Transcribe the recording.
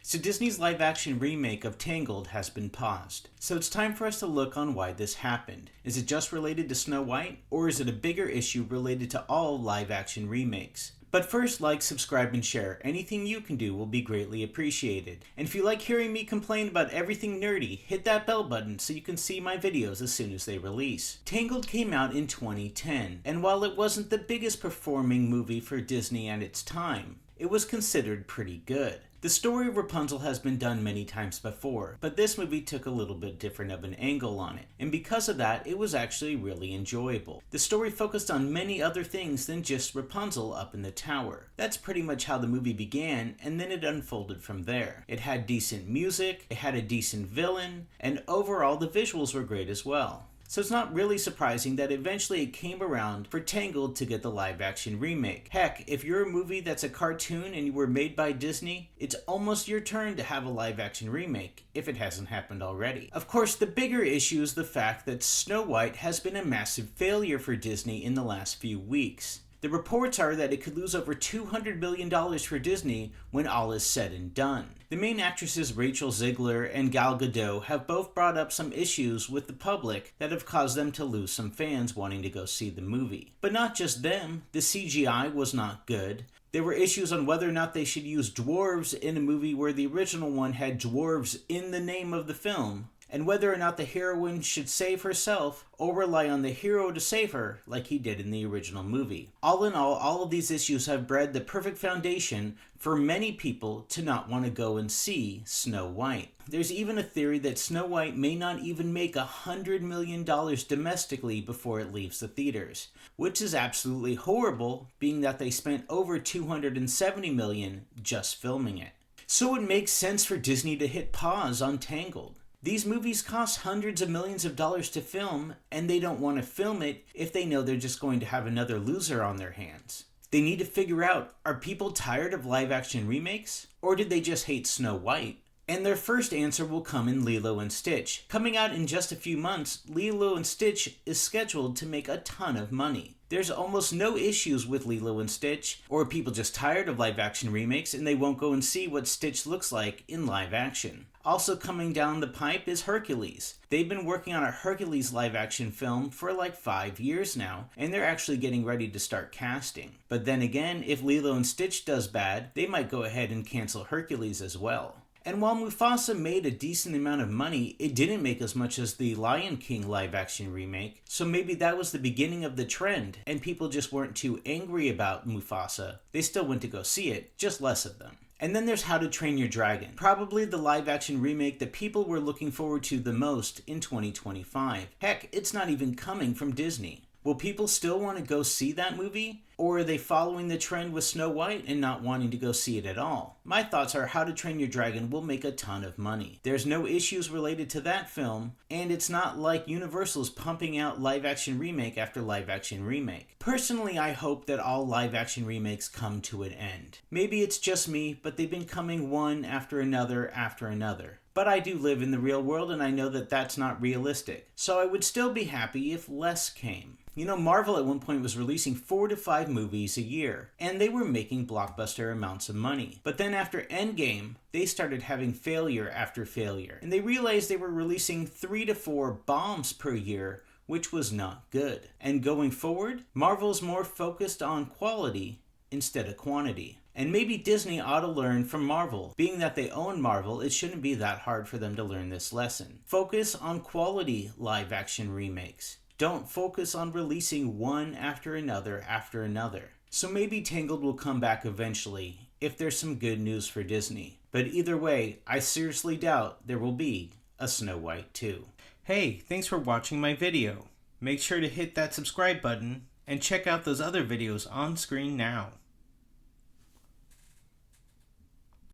So Disney's live-action remake of Tangled has been paused. So it's time for us to look on why this happened. Is it just related to Snow White, or is it a bigger issue related to all live-action remakes? But first, like, subscribe, and share. Anything you can do will be greatly appreciated. And if you like hearing me complain about everything nerdy, hit that bell button so you can see my videos as soon as they release. Tangled came out in 2010, and while it wasn't the biggest performing movie for Disney at its time, it was considered pretty good. The story of Rapunzel has been done many times before, but this movie took a little bit different of an angle on it, and because of that, it was actually really enjoyable. The story focused on many other things than just Rapunzel up in the tower. That's pretty much how the movie began, and then it unfolded from there. It had decent music, it had a decent villain, and overall the visuals were great as well. So it's not really surprising that eventually it came around for Tangled to get the live-action remake. Heck, if you're a movie that's a cartoon and you were made by Disney, it's almost your turn to have a live-action remake, if it hasn't happened already. Of course, the bigger issue is the fact that Snow White has been a massive failure for Disney in the last few weeks. The reports are that it could lose over $200 million for Disney when all is said and done. The main actresses Rachel Zegler and Gal Gadot have both brought up some issues with the public that have caused them to lose some fans wanting to go see the movie. But not just them, the CGI was not good. There were issues on whether or not they should use dwarves in a movie where the original one had dwarves in the name of the film, and whether or not the heroine should save herself or rely on the hero to save her like he did in the original movie. All in all of these issues have bred the perfect foundation for many people to not want to go and see Snow White. There's even a theory that Snow White may not even make $100 million domestically before it leaves the theaters, which is absolutely horrible, being that they spent over $270 million just filming it. So it makes sense for Disney to hit pause on Tangled. These movies cost hundreds of millions of dollars to film, and they don't want to film it if they know they're just going to have another loser on their hands. They need to figure out, are people tired of live-action remakes? Or did they just hate Snow White? And their first answer will come in Lilo and Stitch. Coming out in just a few months, Lilo and Stitch is scheduled to make a ton of money. There's almost no issues with Lilo and Stitch, or are people just tired of live-action remakes and they won't go and see what Stitch looks like in live action. Also coming down the pipe is Hercules. They've been working on a Hercules live-action film for like 5 years now, and they're actually getting ready to start casting. But then again, if Lilo and Stitch does bad, they might go ahead and cancel Hercules as well. And while Mufasa made a decent amount of money, it didn't make as much as the Lion King live-action remake, so maybe that was the beginning of the trend, and people just weren't too angry about Mufasa. They still went to go see it, just less of them. And then there's How to Train Your Dragon, probably the live-action remake that people were looking forward to the most in 2025. Heck, it's not even coming from Disney. Will people still want to go see that movie? Or are they following the trend with Snow White and not wanting to go see it at all? My thoughts are How to Train Your Dragon will make a ton of money. There's no issues related to that film, and it's not like Universal's pumping out live-action remake after live-action remake. Personally, I hope that all live-action remakes come to an end. Maybe it's just me, but they've been coming one after another after another. But I do live in the real world, and I know that that's not realistic. So I would still be happy if less came. You know, Marvel at one point was releasing 4 to 5 movies a year, and they were making blockbuster amounts of money. But then after Endgame, they started having failure after failure, and they realized they were releasing 3 to 4 bombs per year, which was not good. And going forward, Marvel's more focused on quality instead of quantity. And maybe Disney ought to learn from Marvel. Being that they own Marvel, it shouldn't be that hard for them to learn this lesson. Focus on quality live-action remakes. Don't focus on releasing one after another after another. So maybe Tangled will come back eventually, if there's some good news for Disney. But either way, I seriously doubt there will be a Snow White 2. Hey, thanks for watching my video. Make sure to hit that subscribe button and check out those other videos on screen now.